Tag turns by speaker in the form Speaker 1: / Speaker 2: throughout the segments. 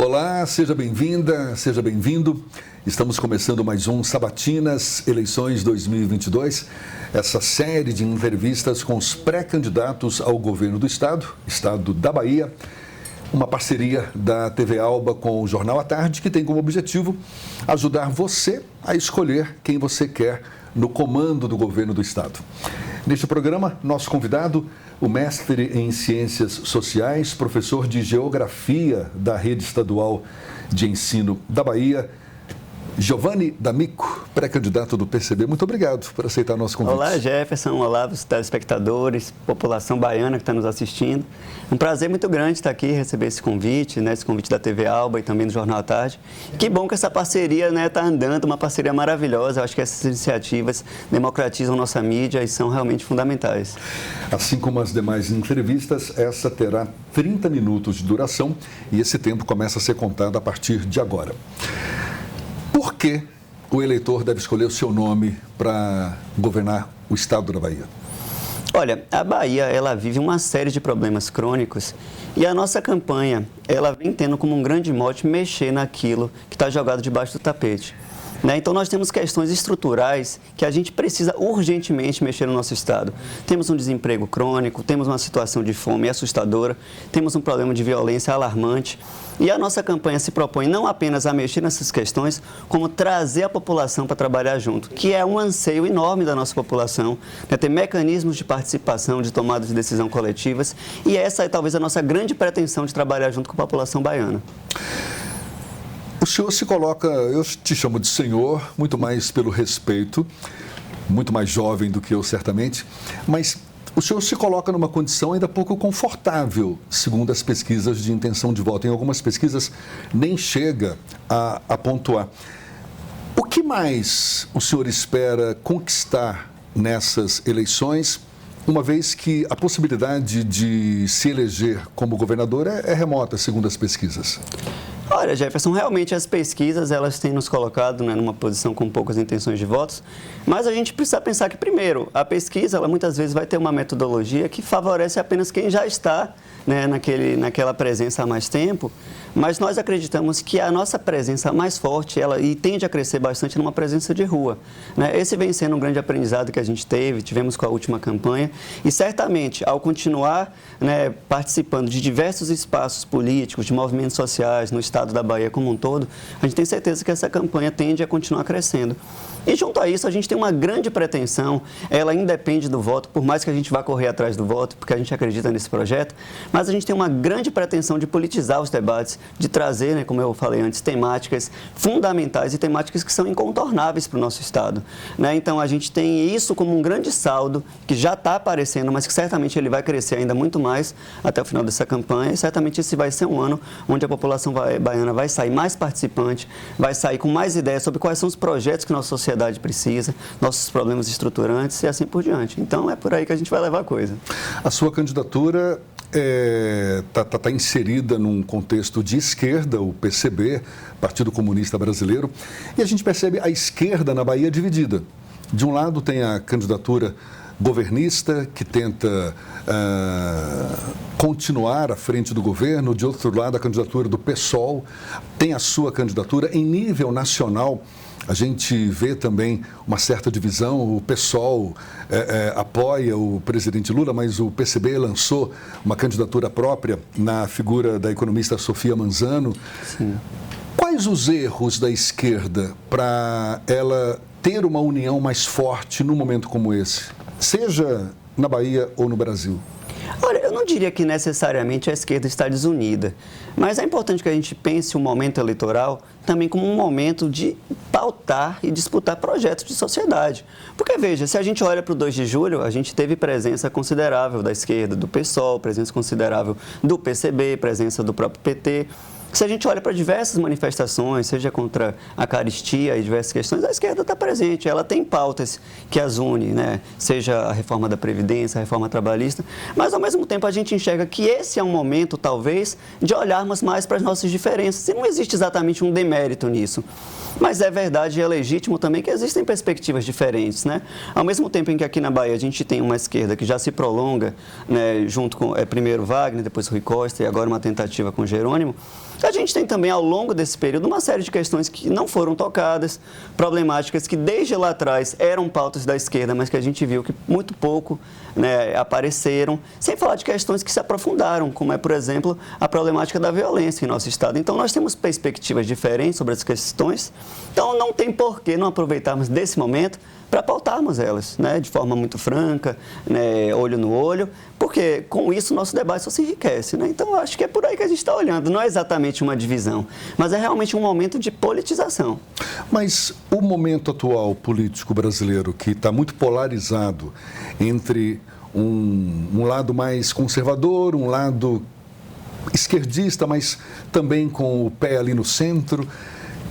Speaker 1: Olá, seja bem-vinda, seja bem-vindo. Estamos começando mais um Sabatinas Eleições 2022, essa série de entrevistas com os pré-candidatos ao governo do Estado da Bahia, uma parceria da TV Alba com o Jornal à Tarde, que tem como objetivo ajudar você a escolher quem você quer no comando do governo do Estado. Neste programa, nosso convidado, o mestre em Ciências Sociais, professor de Geografia da Rede Estadual de Ensino da Bahia, Giovanni D'Amico, pré-candidato do PCB. Muito obrigado por aceitar nosso convite.
Speaker 2: Olá, Jefferson. Olá, os telespectadores, população baiana que está nos assistindo. Um prazer muito grande estar aqui, receber esse convite, esse convite da TV Alba e também do Jornal à Tarde. Que bom que essa parceria está andando, uma parceria maravilhosa. Eu acho que essas iniciativas democratizam nossa mídia e são realmente fundamentais.
Speaker 1: Assim como as demais entrevistas, essa terá 30 minutos de duração e esse tempo começa a ser contado a partir de agora. Por que o eleitor deve escolher o seu nome para governar o Estado da Bahia?
Speaker 2: Olha, a Bahia, ela vive uma série de problemas crônicos e a nossa campanha, ela vem tendo como um grande mote mexer naquilo que está jogado debaixo do tapete. Então, nós temos questões estruturais que a gente precisa urgentemente mexer no nosso Estado. Temos um desemprego crônico, temos uma situação de fome assustadora, temos um problema de violência alarmante. E a nossa campanha se propõe não apenas a mexer nessas questões, como trazer a população para trabalhar junto, que é um anseio enorme da nossa população, ter mecanismos de participação, de tomada de decisão coletivas. E essa é talvez a nossa grande pretensão de trabalhar junto com a população baiana.
Speaker 1: O senhor se coloca, eu te chamo de senhor, muito mais pelo respeito, muito mais jovem do que eu, certamente, mas o senhor se coloca numa condição ainda pouco confortável, segundo as pesquisas de intenção de voto. Em algumas pesquisas, nem chega a pontuar. O que mais o senhor espera conquistar nessas eleições, uma vez que a possibilidade de se eleger como governador é remota, segundo as pesquisas?
Speaker 2: Olha, Jefferson, realmente as pesquisas, elas têm nos colocado numa posição com poucas intenções de votos, mas a gente precisa pensar que, primeiro, a pesquisa, ela muitas vezes vai ter uma metodologia que favorece apenas quem já está naquela presença há mais tempo, mas nós acreditamos que a nossa presença mais forte, e tende a crescer bastante numa presença de rua. Esse vem sendo um grande aprendizado que a gente tivemos com a última campanha, e certamente, ao continuar participando de diversos espaços políticos, de movimentos sociais no Estado da Bahia como um todo, a gente tem certeza que essa campanha tende a continuar crescendo. E junto a isso, a gente tem uma grande pretensão, ela independe do voto, por mais que a gente vá correr atrás do voto, porque a gente acredita nesse projeto, mas a gente tem uma grande pretensão de politizar os debates, de trazer, como eu falei antes, temáticas fundamentais e temáticas que são incontornáveis para o nosso Estado. Então, a gente tem isso como um grande saldo, que já está aparecendo, mas que certamente ele vai crescer ainda muito mais até o final dessa campanha, e certamente esse vai ser um ano onde a população baiana vai sair mais participante, vai sair com mais ideias sobre quais são os projetos que nossa sociedade precisa, nossos problemas estruturantes e assim por diante. Então, é por aí que a gente vai levar a coisa.
Speaker 1: A sua candidatura está inserida num contexto de esquerda, o PCB, Partido Comunista Brasileiro, e a gente percebe a esquerda na Bahia dividida. De um lado tem a candidatura governista, que tenta continuar à frente do governo, de outro lado a candidatura do PSOL, tem a sua candidatura em nível nacional. A gente vê também uma certa divisão, o PSOL apoia o presidente Lula, mas o PCB lançou uma candidatura própria na figura da economista Sofia Manzano.
Speaker 2: Sim.
Speaker 1: Quais os erros da esquerda para ela ter uma união mais forte num momento como esse, seja na Bahia ou no Brasil?
Speaker 2: Olha, eu não diria que necessariamente a esquerda está desunida, mas é importante que a gente pense o momento eleitoral também como um momento de pautar e disputar projetos de sociedade. Porque, veja, se a gente olha para o 2 de julho, a gente teve presença considerável da esquerda, do PSOL, presença considerável do PCB, presença do próprio PT. Se a gente olha para diversas manifestações, seja contra a caristia e diversas questões, a esquerda está presente, ela tem pautas que as une, seja a reforma da Previdência, a reforma trabalhista, mas ao mesmo tempo a gente enxerga que esse é um momento, talvez, de olharmos mais para as nossas diferenças. E não existe exatamente um demérito mérito nisso. Mas é verdade e é legítimo também que existem perspectivas diferentes, né? Ao mesmo tempo em que aqui na Bahia a gente tem uma esquerda que já se prolonga, né, junto com primeiro Wagner, depois Rui Costa e agora uma tentativa com Jerônimo, a gente tem também ao longo desse período uma série de questões que não foram tocadas, problemáticas que desde lá atrás eram pautas da esquerda, mas que a gente viu que muito pouco, né, apareceram, sem falar de questões que se aprofundaram, como é, por exemplo, a problemática da violência em nosso Estado. Então, nós temos perspectivas diferentes sobre as questões, então não tem por que não aproveitarmos desse momento para pautarmos elas, né, de forma muito franca, né, olho no olho, porque com isso o nosso debate só se enriquece, né? Então, eu acho que é por aí que a gente está olhando, não é exatamente uma divisão, mas é realmente um momento de politização.
Speaker 1: Mas o momento atual político brasileiro, que está muito polarizado entre um lado mais conservador, um lado esquerdista, mas também com o pé ali no centro,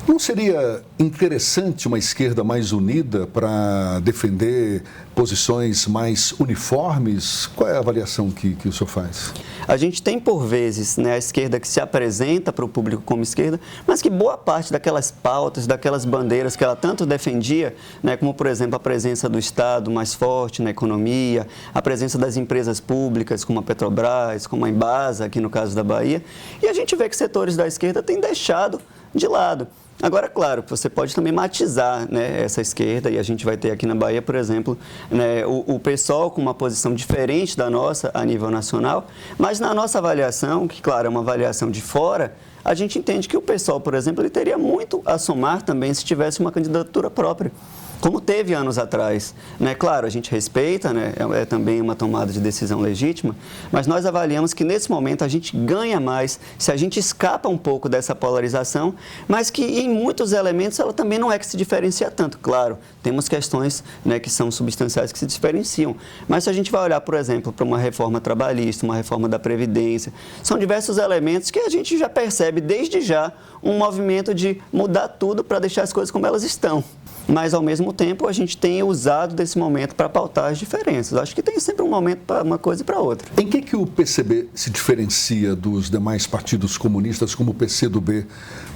Speaker 1: não seria interessante uma esquerda mais unida para defender posições mais uniformes? Qual é a avaliação que o senhor faz?
Speaker 2: A gente tem, por vezes, né, a esquerda que se apresenta para o público como esquerda, mas que boa parte daquelas pautas, daquelas bandeiras que ela tanto defendia, né, como, por exemplo, a presença do Estado mais forte na economia, a presença das empresas públicas, como a Petrobras, como a Embasa, aqui no caso da Bahia, e a gente vê que setores da esquerda têm deixado de lado. Agora, claro, você pode também matizar, né, essa esquerda, e a gente vai ter aqui na Bahia, por exemplo, né, o PSOL com uma posição diferente da nossa a nível nacional, mas na nossa avaliação, que, claro, é uma avaliação de fora, a gente entende que o PSOL, por exemplo, ele teria muito a somar também se tivesse uma candidatura própria, como teve anos atrás, né? Claro, a gente respeita, né? É também uma tomada de decisão legítima, mas nós avaliamos que nesse momento a gente ganha mais se a gente escapa um pouco dessa polarização, mas que em muitos elementos ela também não é que se diferencia tanto. Claro, temos questões, né, que são substanciais que se diferenciam, mas se a gente vai olhar, por exemplo, para uma reforma trabalhista, uma reforma da Previdência, são diversos elementos que a gente já percebe desde já um movimento de mudar tudo para deixar as coisas como elas estão. Mas, ao mesmo tempo, a gente tem usado desse momento para pautar as diferenças. Acho que tem sempre um momento para uma coisa e para outra.
Speaker 1: Em que o PCB se diferencia dos demais partidos comunistas, como o PCdoB,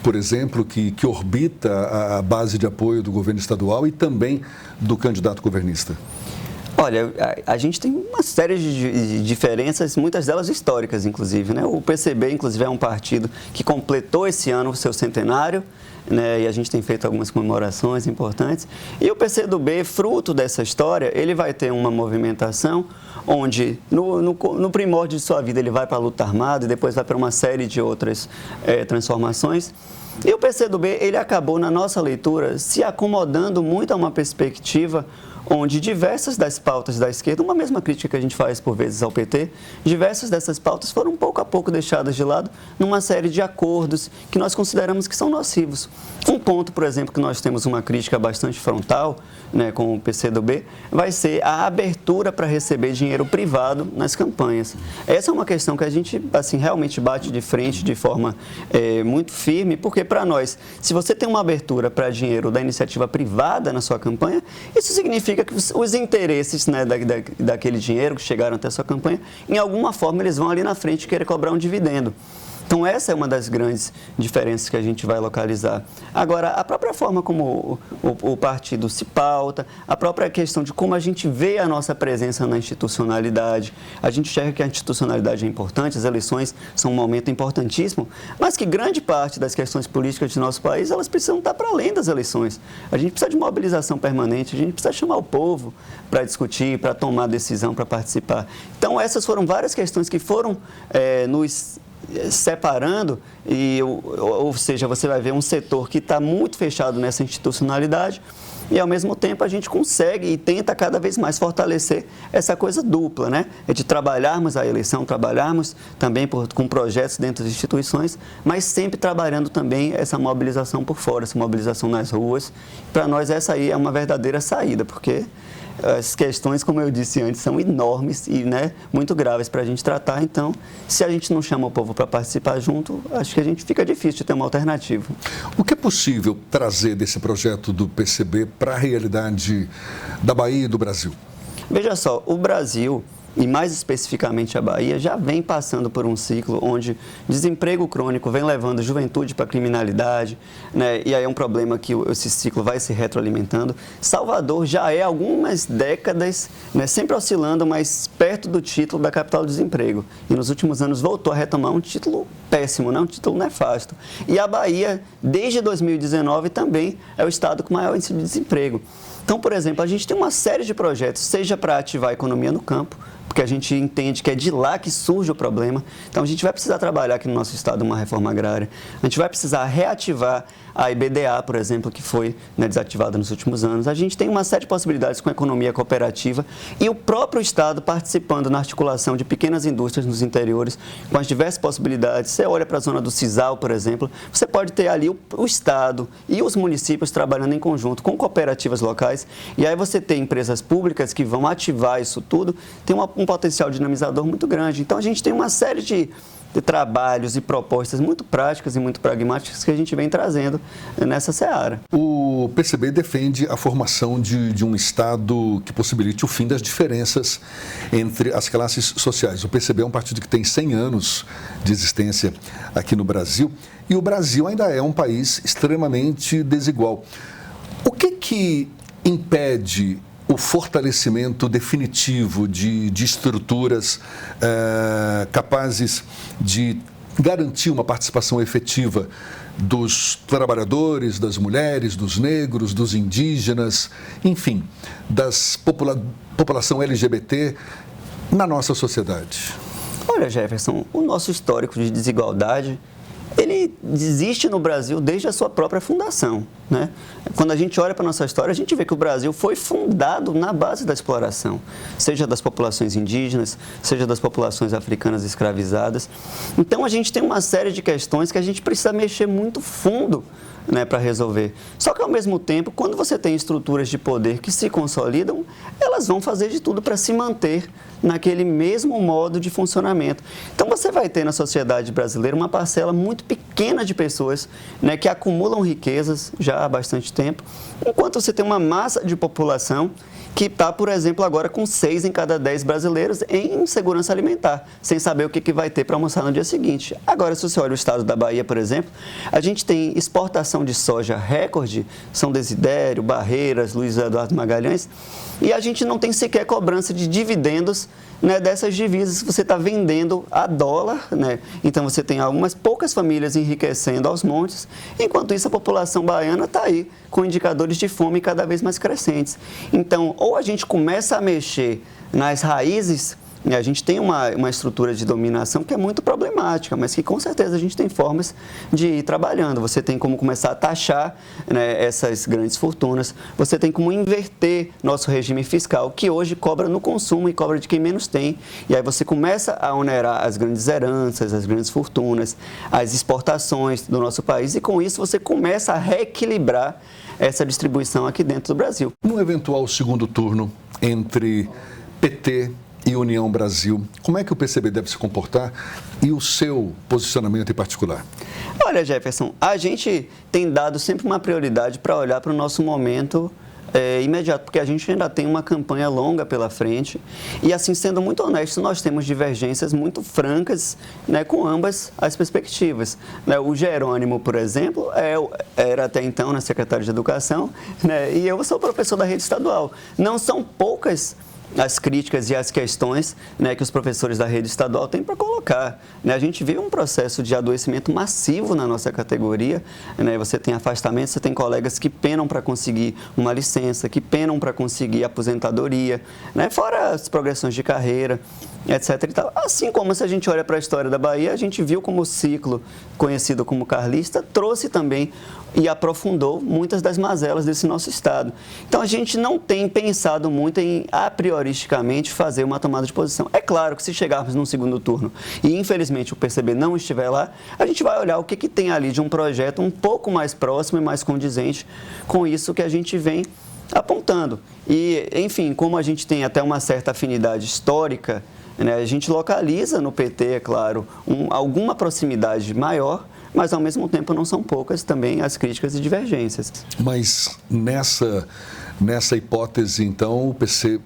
Speaker 1: por exemplo, que orbita a base de apoio do governo estadual e também do candidato governista?
Speaker 2: Olha, a gente tem uma série de diferenças, muitas delas históricas, inclusive, né? O PCB, inclusive, é um partido que completou esse ano o seu centenário, né, e a gente tem feito algumas comemorações importantes. E o PCdoB, fruto dessa história, ele vai ter uma movimentação onde, no primórdio de sua vida, ele vai para a luta armada e depois vai para uma série de outras transformações. E o PCdoB, ele acabou, na nossa leitura, se acomodando muito a uma perspectiva onde diversas das pautas da esquerda, uma mesma crítica que a gente faz por vezes ao PT, diversas dessas pautas foram pouco a pouco deixadas de lado numa série de acordos que nós consideramos que são nocivos. Um ponto, por exemplo, que nós temos uma crítica bastante frontal, né, com o PCdoB, vai ser a abertura para receber dinheiro privado nas campanhas. Essa é uma questão que a gente, assim, realmente bate de frente de forma muito firme, porque para nós, se você tem uma abertura para dinheiro da iniciativa privada na sua campanha, isso significa que os interesses, né, daquele dinheiro que chegaram até a sua campanha, em alguma forma eles vão ali na frente querer cobrar um dividendo. Então, essa é uma das grandes diferenças que a gente vai localizar. Agora, a própria forma como o partido se pauta, a própria questão de como a gente vê a nossa presença na institucionalidade, a gente enxerga que a institucionalidade é importante, as eleições são um momento importantíssimo, mas que grande parte das questões políticas do nosso país, elas precisam estar para além das eleições. A gente precisa de mobilização permanente, a gente precisa chamar o povo para discutir, para tomar decisão, para participar. Então, essas foram várias questões que foram nos separando, ou seja, você vai ver um setor que está muito fechado nessa institucionalidade e, ao mesmo tempo, a gente consegue e tenta cada vez mais fortalecer essa coisa dupla, né? É de trabalharmos a eleição, trabalharmos também com projetos dentro das instituições, mas sempre trabalhando também essa mobilização por fora, essa mobilização nas ruas. Para nós, essa aí é uma verdadeira saída, porque as questões, como eu disse antes, são enormes e, né, muito graves para a gente tratar. Então, se a gente não chama o povo para participar junto, acho que a gente fica difícil de ter uma alternativa.
Speaker 1: O que é possível trazer desse projeto do PCB para a realidade da Bahia e do Brasil?
Speaker 2: Veja só, o Brasil, e mais especificamente a Bahia, já vem passando por um ciclo onde desemprego crônico vem levando juventude para a criminalidade, né? E aí é um problema que esse ciclo vai se retroalimentando. Salvador já é há algumas décadas, né, sempre oscilando, mas perto do título da capital do desemprego. E nos últimos anos voltou a retomar um título péssimo, né? Um título nefasto. E a Bahia, desde 2019, também é o estado com maior índice de desemprego. Então, por exemplo, a gente tem uma série de projetos, seja para ativar a economia no campo, porque a gente entende que é de lá que surge o problema. Então, a gente vai precisar trabalhar aqui no nosso estado uma reforma agrária. A gente vai precisar reativar a IBDA, por exemplo, que foi, né, desativada nos últimos anos. A gente tem uma série de possibilidades com a economia cooperativa e o próprio estado participando na articulação de pequenas indústrias nos interiores, com as diversas possibilidades. Você olha para a zona do Sisal, por exemplo, você pode ter ali o estado e os municípios trabalhando em conjunto com cooperativas locais, e aí você tem empresas públicas que vão ativar isso tudo, tem um potencial dinamizador muito grande. Então, a gente tem uma série de trabalhos e propostas muito práticas e muito pragmáticas que a gente vem trazendo nessa seara.
Speaker 1: O PCB defende a formação de um Estado que possibilite o fim das diferenças entre as classes sociais. O PCB é um partido que tem 100 anos de existência aqui no Brasil e o Brasil ainda é um país extremamente desigual. O que impede o fortalecimento definitivo de estruturas capazes de garantir uma participação efetiva dos trabalhadores, das mulheres, dos negros, dos indígenas, enfim, das população LGBT na nossa sociedade?
Speaker 2: Olha, Jefferson, o nosso histórico de desigualdade, ele existe no Brasil desde a sua própria fundação, né? Quando a gente olha para a nossa história, a gente vê que o Brasil foi fundado na base da exploração, seja das populações indígenas, seja das populações africanas escravizadas. Então, a gente tem uma série de questões que a gente precisa mexer muito fundo, né, para resolver. Só que, ao mesmo tempo, quando você tem estruturas de poder que se consolidam, elas vão fazer de tudo para se manter naquele mesmo modo de funcionamento. Então, você vai ter na sociedade brasileira uma parcela muito pequena de pessoas, né, que acumulam riquezas já há bastante tempo, enquanto você tem uma massa de população que está, por exemplo, agora com 6 em cada 10 brasileiros em insegurança alimentar, sem saber o que vai ter para almoçar no dia seguinte. Agora, se você olha o estado da Bahia, por exemplo, a gente tem exportação de soja recorde, São Desidério, Barreiras, Luiz Eduardo Magalhães, e a gente não tem sequer cobrança de dividendos, né, dessas divisas que você está vendendo a dólar, né? Então, você tem algumas poucas famílias enriquecendo aos montes, enquanto isso a população baiana está aí com indicadores de fome cada vez mais crescentes. Então, ou a gente começa a mexer nas raízes, né? A gente tem uma estrutura de dominação que é muito problemática, mas que com certeza a gente tem formas de ir trabalhando. Você tem como começar a taxar, né, essas grandes fortunas, você tem como inverter nosso regime fiscal, que hoje cobra no consumo e cobra de quem menos tem, e aí você começa a onerar as grandes heranças, as grandes fortunas, as exportações do nosso país, e com isso você começa a reequilibrar essa distribuição aqui dentro do Brasil.
Speaker 1: No eventual segundo turno entre PT e União Brasil, como é que o PCB deve se comportar e o seu posicionamento em particular?
Speaker 2: Olha, Jefferson, a gente tem dado sempre uma prioridade para olhar para o nosso momento imediato, porque a gente ainda tem uma campanha longa pela frente e, assim, sendo muito honesto, nós temos divergências muito francas, né, com ambas as perspectivas. Né, o Jerônimo, por exemplo, era até então, né, secretário de Educação, né, e eu sou professor da rede estadual. Não são poucas as críticas e as questões, né, que os professores da rede estadual têm para colocar. Né, a gente vive um processo de adoecimento massivo na nossa categoria, né, você tem afastamento, você tem colegas que penam para conseguir uma licença, que penam para conseguir aposentadoria, né, fora as progressões de carreira, etc. E tal. Assim como, se a gente olha para a história da Bahia, a gente viu como o ciclo conhecido como carlista trouxe também e aprofundou muitas das mazelas desse nosso estado. Então, a gente não tem pensado muito em, a prioristicamente, fazer uma tomada de posição. É claro que, se chegarmos num segundo turno e, infelizmente, o PCB não estiver lá, a gente vai olhar o que tem ali de um projeto um pouco mais próximo e mais condizente com isso que a gente vem apontando. E, enfim, como a gente tem até uma certa afinidade histórica, né, a gente localiza no PT, é claro, alguma proximidade maior, mas, ao mesmo tempo, não são poucas também as críticas e divergências.
Speaker 1: Mas nessa Nessa hipótese, então,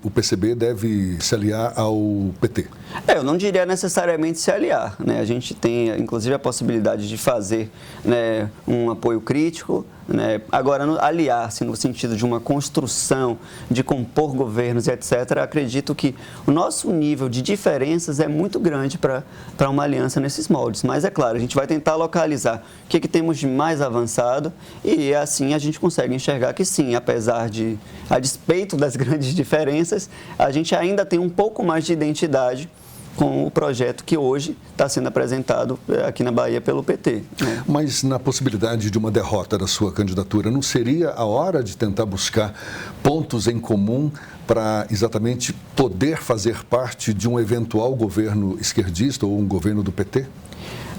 Speaker 1: o PCB deve se aliar ao PT?
Speaker 2: Eu não diria necessariamente se aliar, né? A gente tem, inclusive, a possibilidade de fazer, né, um apoio crítico, né? Agora, aliar-se no sentido de uma construção, de compor governos e etc., acredito que o nosso nível de diferenças é muito grande para uma aliança nesses moldes. Mas, é claro, a gente vai tentar localizar o que temos de mais avançado e, assim, a gente consegue enxergar que, sim, apesar de, a despeito das grandes diferenças, a gente ainda tem um pouco mais de identidade com o projeto que hoje está sendo apresentado aqui na Bahia pelo PT. Né?
Speaker 1: Mas na possibilidade de uma derrota da sua candidatura, não seria a hora de tentar buscar pontos em comum para exatamente poder fazer parte de um eventual governo esquerdista ou um governo do PT?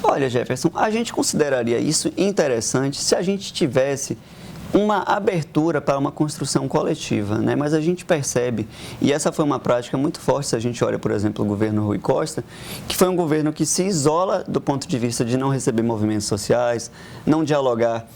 Speaker 2: Olha, Jefferson, a gente consideraria isso interessante se a gente tivesse uma abertura para uma construção coletiva, né? Mas a gente percebe, e essa foi uma prática muito forte, se a gente olha, por exemplo, o governo Rui Costa, que foi um governo que se isola do ponto de vista de não receber movimentos sociais, não dialogar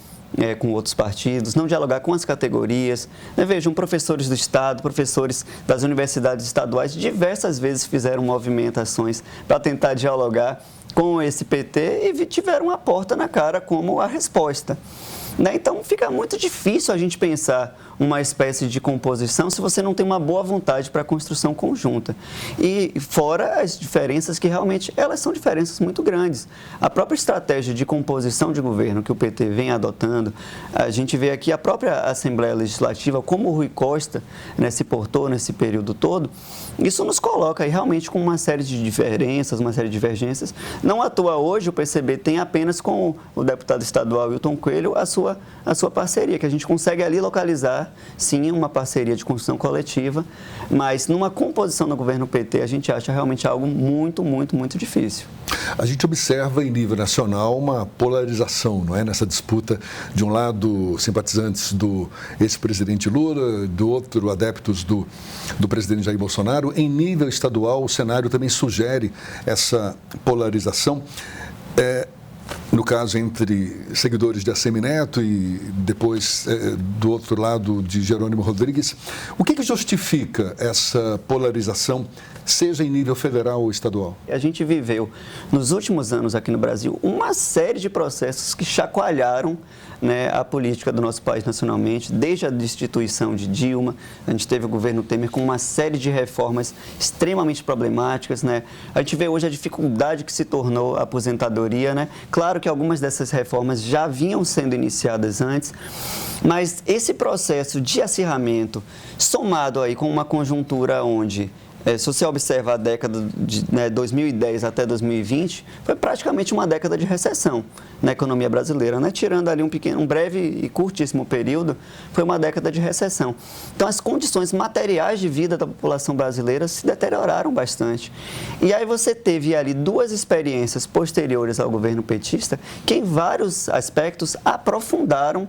Speaker 2: com outros partidos, não dialogar com as categorias. Vejam, professores do Estado, professores das universidades estaduais, diversas vezes fizeram movimentações para tentar dialogar com esse PT e tiveram uma porta na cara como a resposta. Então, fica muito difícil a gente pensar uma espécie de composição se você não tem uma boa vontade para a construção conjunta. E fora as diferenças que realmente, elas são diferenças muito grandes. A própria estratégia de composição de governo que o PT vem adotando, a gente vê aqui a própria Assembleia Legislativa, como o Rui Costa, né, se portou nesse período todo, isso nos coloca aí realmente com uma série de diferenças, uma série de divergências. Não à toa hoje o PCB tem apenas com o deputado estadual Wilton Coelho a sua parceria, que a gente consegue ali localizar, sim, uma parceria de construção coletiva, mas numa composição do governo PT a gente acha realmente algo muito, muito, muito difícil.
Speaker 1: A gente observa em nível nacional uma polarização, não é? Nessa disputa, de um lado simpatizantes do ex-presidente Lula, do outro adeptos do presidente Jair Bolsonaro. Em nível estadual, o cenário também sugere essa polarização. No caso, entre seguidores de Assemineto e depois, do outro lado, de Jerônimo Rodrigues. O que justifica essa polarização, seja em nível federal ou estadual?
Speaker 2: A gente viveu, nos últimos anos aqui no Brasil, uma série de processos que chacoalharam, né, a política do nosso país nacionalmente, desde a destituição de Dilma. A gente teve o governo Temer com uma série de reformas extremamente problemáticas, né? A gente vê hoje a dificuldade que se tornou a aposentadoria, né? Claro que algumas dessas reformas já vinham sendo iniciadas antes, mas esse processo de acirramento, somado aí com uma conjuntura onde, se você observa a década de 2010 até 2020, foi praticamente uma década de recessão na economia brasileira, né? Tirando ali um breve e curtíssimo período, foi uma década de recessão. Então, as condições materiais de vida da população brasileira se deterioraram bastante. E aí você teve ali duas experiências posteriores ao governo petista que, em vários aspectos, aprofundaram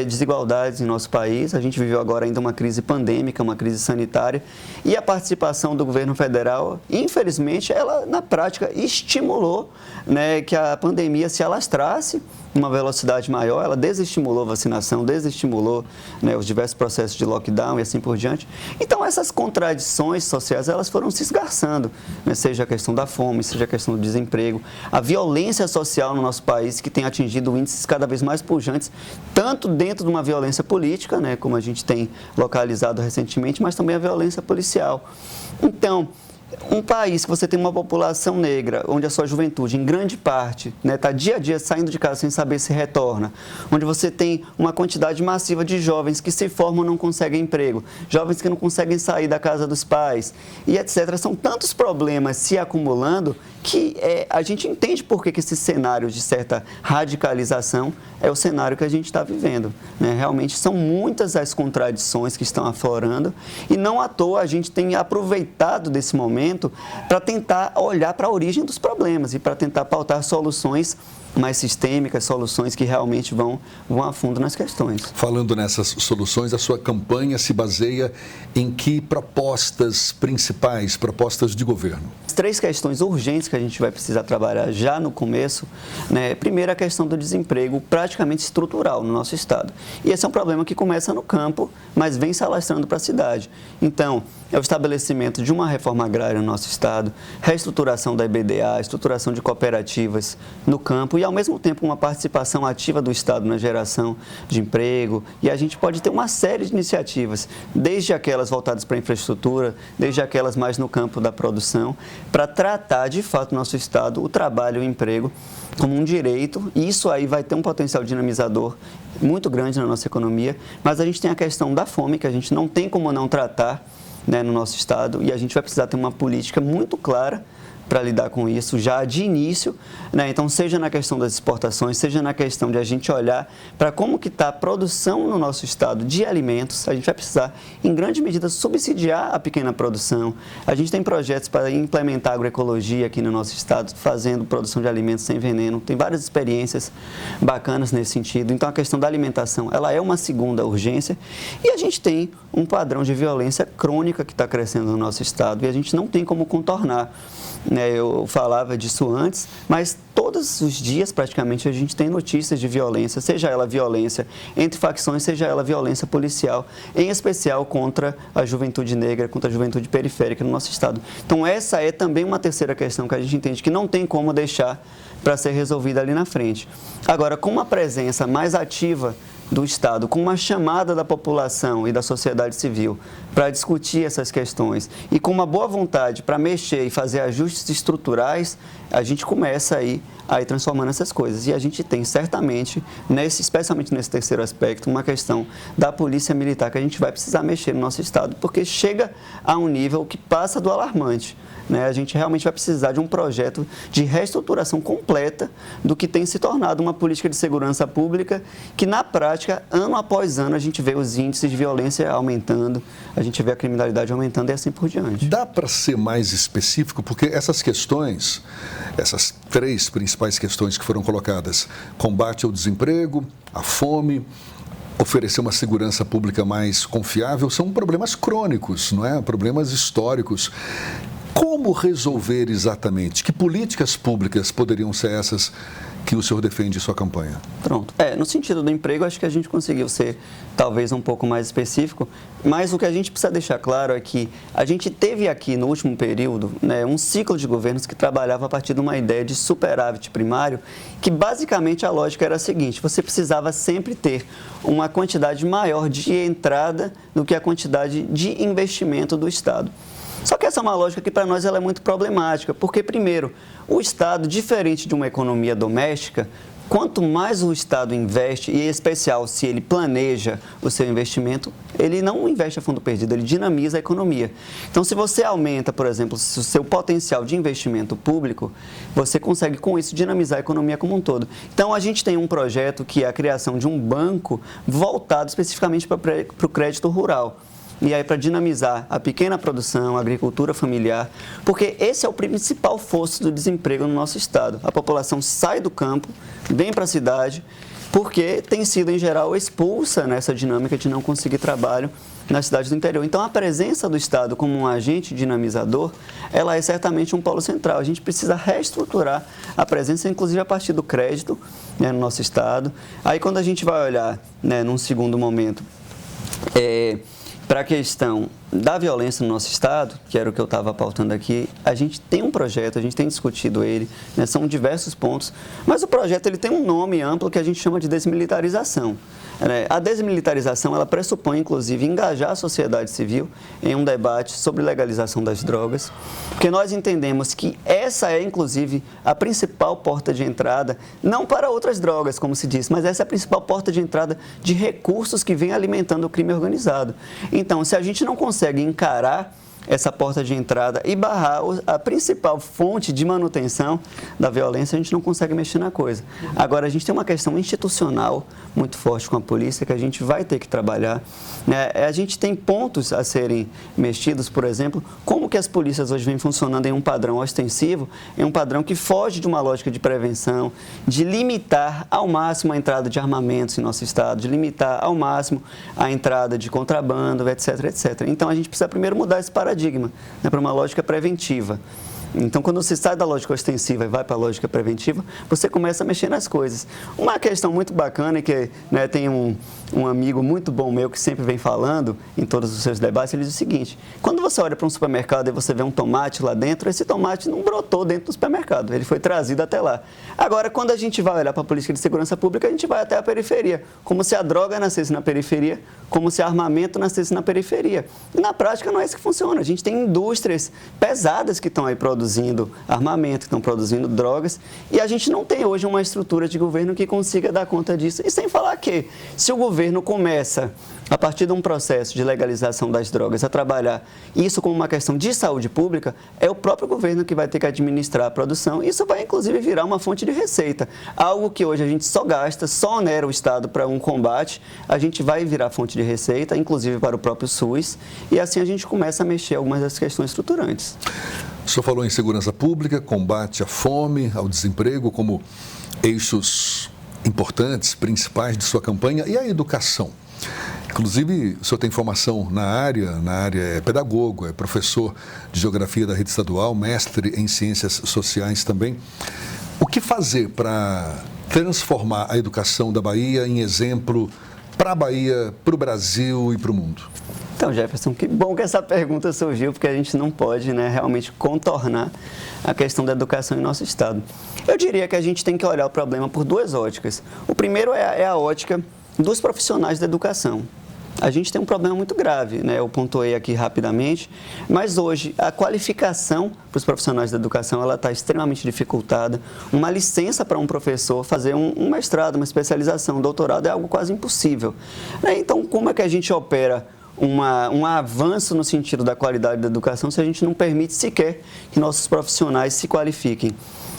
Speaker 2: desigualdades em nosso país. A gente viveu agora ainda uma crise pandêmica, uma crise sanitária, e a participação do governo federal, infelizmente, ela na prática estimulou, né, que a pandemia se alastrasse uma velocidade maior. Ela desestimulou a vacinação, desestimulou, né, os diversos processos de lockdown e assim por diante. Então, essas contradições sociais, elas foram se esgarçando, né, seja a questão da fome, seja a questão do desemprego, a violência social no nosso país, que tem atingido índices cada vez mais pujantes, tanto dentro de uma violência política, né, como a gente tem localizado recentemente, mas também a violência policial. Então, um país que você tem uma população negra, onde a sua juventude, em grande parte, está dia a dia saindo de casa sem saber se retorna, onde você tem uma quantidade massiva de jovens que se formam e não conseguem emprego, jovens que não conseguem sair da casa dos pais, e etc. São tantos problemas se acumulando que a gente entende por que esse cenário de certa radicalização é o cenário que a gente está vivendo, né? Realmente são muitas as contradições que estão aflorando e não à toa a gente tem aproveitado desse momento momento para tentar olhar para a origem dos problemas e para tentar pautar soluções mais sistêmicas, soluções que realmente vão a fundo nas questões.
Speaker 1: Falando nessas soluções, a sua campanha se baseia em que propostas principais, propostas de governo?
Speaker 2: As 3 questões urgentes que a gente vai precisar trabalhar já no começo, né? Primeiro, a questão do desemprego praticamente estrutural no nosso estado. E esse é um problema que começa no campo, mas vem se alastrando para a cidade. Então, é o estabelecimento de uma reforma agrária no nosso estado, reestruturação da EBDA, estruturação de cooperativas no campo e, ao mesmo tempo, uma participação ativa do Estado na geração de emprego. E a gente pode ter uma série de iniciativas, desde aquelas voltadas para a infraestrutura, desde aquelas mais no campo da produção, para tratar, de fato, no nosso Estado, o trabalho e o emprego como um direito. E isso aí vai ter um potencial dinamizador muito grande na nossa economia. Mas a gente tem a questão da fome, que a gente não tem como não tratar, né, no nosso estado, e a gente vai precisar ter uma política muito clara para lidar com isso já de início, né? Então, seja na questão das exportações, seja na questão de a gente olhar para como que está a produção no nosso estado de alimentos, a gente vai precisar, em grande medida, subsidiar a pequena produção. A gente tem projetos para implementar agroecologia aqui no nosso estado, fazendo produção de alimentos sem veneno, tem várias experiências bacanas nesse sentido. Então, a questão da alimentação, ela é uma segunda urgência, e a gente tem um padrão de violência crônica que está crescendo no nosso estado, e a gente não tem como contornar. Eu falava disso antes, mas todos os dias praticamente a gente tem notícias de violência, seja ela violência entre facções, seja ela violência policial, em especial contra a juventude negra, contra a juventude periférica no nosso estado. Então essa é também uma terceira questão que a gente entende que não tem como deixar para ser resolvida ali na frente. Agora, com uma presença mais ativa do Estado, com uma chamada da população e da sociedade civil para discutir essas questões e com uma boa vontade para mexer e fazer ajustes estruturais, a gente começa a ir transformando essas coisas. E a gente tem certamente, especialmente nesse terceiro aspecto, uma questão da polícia militar que a gente vai precisar mexer no nosso Estado, porque chega a um nível que passa do alarmante. A gente realmente vai precisar de um projeto de reestruturação completa do que tem se tornado uma política de segurança pública que, na prática, ano após ano, a gente vê os índices de violência aumentando, a gente vê a criminalidade aumentando e assim por diante.
Speaker 1: Dá para ser mais específico? Porque essas questões, essas 3 principais questões que foram colocadas, combate ao desemprego, à fome, oferecer uma segurança pública mais confiável, são problemas crônicos, não é? Problemas históricos. Como resolver exatamente? Que políticas públicas poderiam ser essas que o senhor defende em sua campanha?
Speaker 2: Pronto. No sentido do emprego, acho que a gente conseguiu ser talvez um pouco mais específico, mas o que a gente precisa deixar claro é que a gente teve aqui no último período, um ciclo de governos que trabalhava a partir de uma ideia de superávit primário, que basicamente a lógica era a seguinte: você precisava sempre ter uma quantidade maior de entrada do que a quantidade de investimento do Estado. Só que essa é uma lógica que para nós ela é muito problemática, porque, primeiro, o Estado, diferente de uma economia doméstica, quanto mais o Estado investe, e em especial se ele planeja o seu investimento, ele não investe a fundo perdido, ele dinamiza a economia. Então, se você aumenta, por exemplo, o seu potencial de investimento público, você consegue com isso dinamizar a economia como um todo. Então, a gente tem um projeto que é a criação de um banco voltado especificamente para o crédito rural. E aí para dinamizar a pequena produção, a agricultura familiar, porque esse é o principal fosso do desemprego no nosso estado. A população sai do campo, vem para a cidade, porque tem sido, em geral, expulsa nessa dinâmica de não conseguir trabalho nas cidades do interior. Então, a presença do Estado como um agente dinamizador, ela é certamente um polo central. A gente precisa reestruturar a presença, inclusive a partir do crédito, no nosso estado. Aí, quando a gente vai olhar, num segundo momento, para a questão da violência no nosso estado, que era o que eu estava pautando aqui, a gente tem um projeto, a gente tem discutido ele, são diversos pontos, mas o projeto ele tem um nome amplo que a gente chama de desmilitarização. A desmilitarização, ela pressupõe, inclusive, engajar a sociedade civil em um debate sobre legalização das drogas, porque nós entendemos que essa é, inclusive, a principal porta de entrada, não para outras drogas, como se diz, mas essa é a principal porta de entrada de recursos que vem alimentando o crime organizado. Então, se a gente não consegue encarar essa porta de entrada e barrar a principal fonte de manutenção da violência, a gente não consegue mexer na coisa. Agora, a gente tem uma questão institucional muito forte com a polícia que a gente vai ter que trabalhar, né? A gente tem pontos a serem mexidos, por exemplo, como que as polícias hoje vêm funcionando em um padrão ostensivo, em um padrão que foge de uma lógica de prevenção, de limitar ao máximo a entrada de armamentos em nosso estado, de limitar ao máximo a entrada de contrabando, etc, etc. Então, a gente precisa primeiro mudar esse paradigma, né, para uma lógica preventiva. Então, quando você sai da lógica ostensiva e vai para a lógica preventiva, você começa a mexer nas coisas. Uma questão muito bacana é que, né, tem um amigo muito bom meu que sempre vem falando em todos os seus debates, ele diz o seguinte: quando você olha para um supermercado e você vê um tomate lá dentro, esse tomate não brotou dentro do supermercado, ele foi trazido até lá. Agora, quando a gente vai olhar para a política de segurança pública, a gente vai até a periferia, como se a droga nascesse na periferia, como se o armamento nascesse na periferia. E na prática não é isso que funciona. A gente tem indústrias pesadas que estão aí produzindo armamento, que estão produzindo drogas, e a gente não tem hoje uma estrutura de governo que consiga dar conta disso. E sem falar que, se o governo começa, a partir de um processo de legalização das drogas, a trabalhar isso como uma questão de saúde pública, é o próprio governo que vai ter que administrar a produção. Isso vai, inclusive, virar uma fonte de receita. Algo que hoje a gente só gasta, só onera o Estado para um combate, a gente vai virar fonte de receita, inclusive para o próprio SUS, e assim a gente começa a mexer algumas das questões estruturantes.
Speaker 1: O senhor falou em segurança pública, combate à fome, ao desemprego, como eixos importantes, principais de sua campanha, e a educação. Inclusive, o senhor tem formação na área é pedagogo, é professor de geografia da rede estadual, mestre em ciências sociais também. O que fazer para transformar a educação da Bahia em exemplo para a Bahia, para o Brasil e para o mundo?
Speaker 2: Então, Jefferson, que bom que essa pergunta surgiu, porque a gente não pode, né, realmente contornar a questão da educação em nosso estado. Eu diria que a gente tem que olhar o problema por duas óticas. O primeiro é a ótica dos profissionais da educação. A gente tem um problema muito grave, né? Eu pontuei aqui rapidamente, mas hoje a qualificação para os profissionais da educação ela está extremamente dificultada. Uma licença para um professor fazer um mestrado, uma especialização, um doutorado é algo quase impossível, né? Então, como é que a gente opera um avanço no sentido da qualidade da educação se a gente não permite sequer que nossos profissionais se qualifiquem?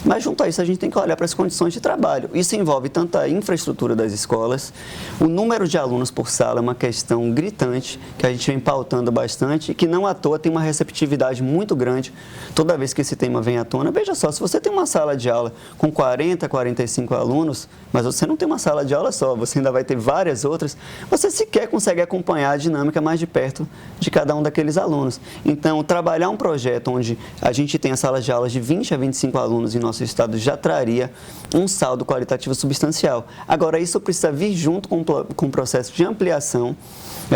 Speaker 2: Mas, junto a isso, a gente tem que olhar para as condições de trabalho. Isso envolve tanto a infraestrutura das escolas, o número de alunos por sala é uma questão gritante, que a gente vem pautando bastante e que, não à toa, tem uma receptividade muito grande toda vez que esse tema vem à tona. Veja só, se você tem uma sala de aula com 40, 45 alunos, mas você não tem uma sala de aula só, você ainda vai ter várias outras, você sequer consegue acompanhar a dinâmica mais de perto de cada um daqueles alunos. Então, trabalhar um projeto onde a gente tem as salas de aulas de 20 a 25 alunos em nosso estado já traria um saldo qualitativo substancial. Agora, isso precisa vir junto com o processo de ampliação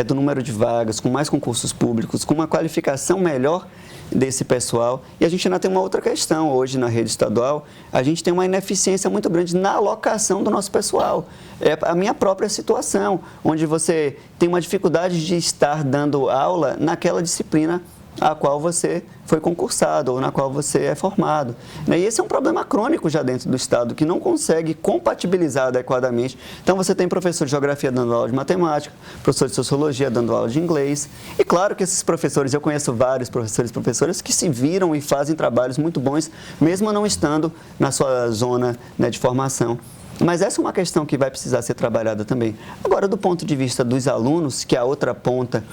Speaker 2: do número de vagas, com mais concursos públicos, com uma qualificação melhor desse pessoal. E a gente ainda tem uma outra questão hoje na rede estadual, a gente tem uma ineficiência muito grande na alocação do nosso pessoal. É a minha própria situação, onde você tem uma dificuldade de estar dando aula naquela disciplina a qual você foi concursado ou na qual você é formado. E esse é um problema crônico já dentro do Estado, que não consegue compatibilizar adequadamente. Então, você tem professor de geografia dando aula de matemática, professor de sociologia dando aula de inglês. E claro que esses professores, eu conheço vários professores e professoras que se viram e fazem trabalhos muito bons, mesmo não estando na sua zona, né, de formação. Mas essa é uma questão que vai precisar ser trabalhada também. Agora, do ponto de vista dos alunos, que é a outra ponta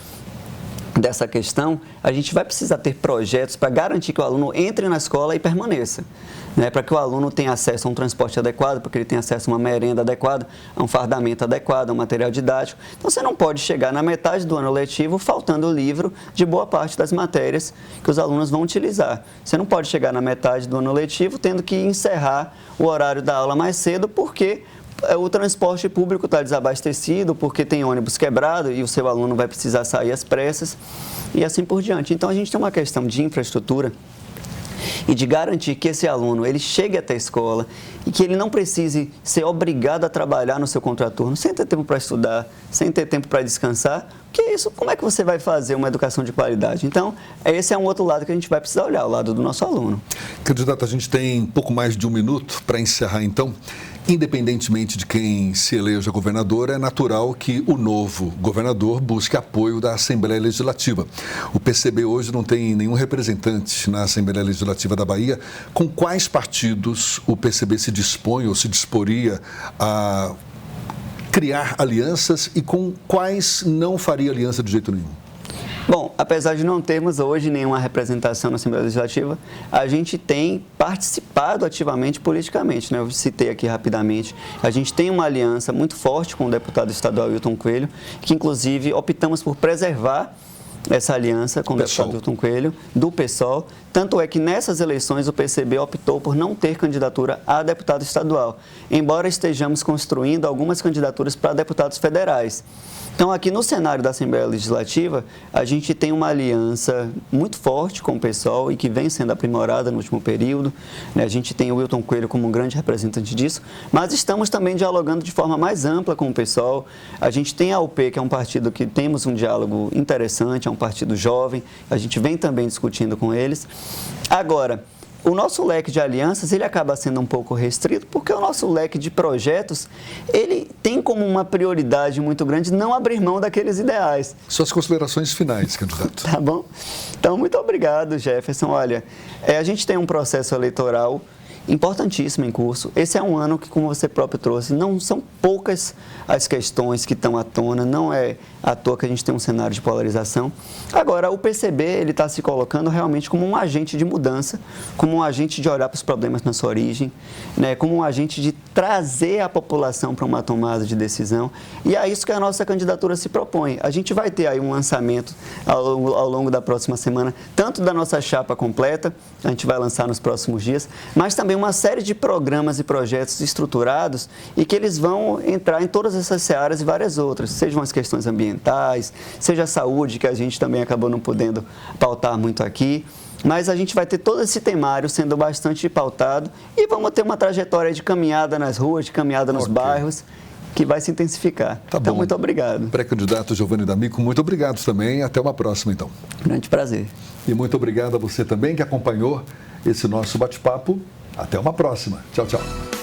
Speaker 2: dessa questão, a gente vai precisar ter projetos para garantir que o aluno entre na escola e permaneça, né? Para que o aluno tenha acesso a um transporte adequado, para que ele tenha acesso a uma merenda adequada, a um fardamento adequado, a um material didático. Então, você não pode chegar na metade do ano letivo faltando o livro de boa parte das matérias que os alunos vão utilizar. Você não pode chegar na metade do ano letivo tendo que encerrar o horário da aula mais cedo porque o transporte público está desabastecido, porque tem ônibus quebrado e o seu aluno vai precisar sair às pressas e assim por diante. Então, a gente tem uma questão de infraestrutura e de garantir que esse aluno ele chegue até a escola e que ele não precise ser obrigado a trabalhar no seu contraturno, sem ter tempo para estudar, sem ter tempo para descansar. Porque isso, como é que você vai fazer uma educação de qualidade? Então, esse é um outro lado que a gente vai precisar olhar, o lado do nosso aluno.
Speaker 1: Candidato, a gente tem pouco mais de um minuto para encerrar, então. Independentemente de quem se eleja governador, é natural que o novo governador busque apoio da Assembleia Legislativa. O PCB hoje não tem nenhum representante na Assembleia Legislativa da Bahia. Com quais partidos o PCB se dispõe ou se disporia a criar alianças e com quais não faria aliança de jeito nenhum?
Speaker 2: Bom, apesar de não termos hoje nenhuma representação na Assembleia Legislativa, a gente tem participado ativamente politicamente, né? Eu citei aqui rapidamente. A gente tem uma aliança muito forte com o deputado estadual Wilton Coelho, que inclusive optamos por preservar essa aliança com o deputado Wilton Coelho, do PSOL. Tanto é que nessas eleições o PCB optou por não ter candidatura a deputado estadual, embora estejamos construindo algumas candidaturas para deputados federais. Então, aqui no cenário da Assembleia Legislativa, a gente tem uma aliança muito forte com o PSOL e que vem sendo aprimorada no último período, né? A gente tem o Wilton Coelho como um grande representante disso, mas estamos também dialogando de forma mais ampla com o PSOL. A gente tem a UP, que é um partido que temos um diálogo interessante, é um partido jovem, a gente vem também discutindo com eles. Agora, o nosso leque de alianças, ele acaba sendo um pouco restrito, porque o nosso leque de projetos, ele tem como uma prioridade muito grande não abrir mão daqueles ideais.
Speaker 1: Suas considerações finais, candidato.
Speaker 2: Tá bom? Então, muito obrigado, Jefferson. Olha, a gente tem um processo eleitoral importantíssimo em curso. Esse é um ano que, como você próprio trouxe, não são poucas as questões que estão à tona, não é à toa que a gente tem um cenário de polarização. Agora, o PCB, ele está se colocando realmente como um agente de mudança, como um agente de olhar para os problemas na sua origem, né, como um agente de trazer a população para uma tomada de decisão, e é isso que a nossa candidatura se propõe. A gente vai ter aí um lançamento ao longo da próxima semana, tanto da nossa chapa completa, a gente vai lançar nos próximos dias, mas também uma série de programas e projetos estruturados e que eles vão entrar em todas essas searas e várias outras, sejam as questões ambientais, seja a saúde, que a gente também acabou não podendo pautar muito aqui, mas a gente vai ter todo esse temário sendo bastante pautado e vamos ter uma trajetória de caminhada nas ruas, de caminhada nos bairros, que vai se intensificar.
Speaker 1: Tá
Speaker 2: então,
Speaker 1: bom.
Speaker 2: muito obrigado.
Speaker 1: Pré-candidato Giovanni D'Amico, muito obrigado também. Até uma próxima, então.
Speaker 2: Grande prazer.
Speaker 1: E muito obrigado a você também que acompanhou esse nosso bate-papo. Até uma próxima. Tchau, tchau.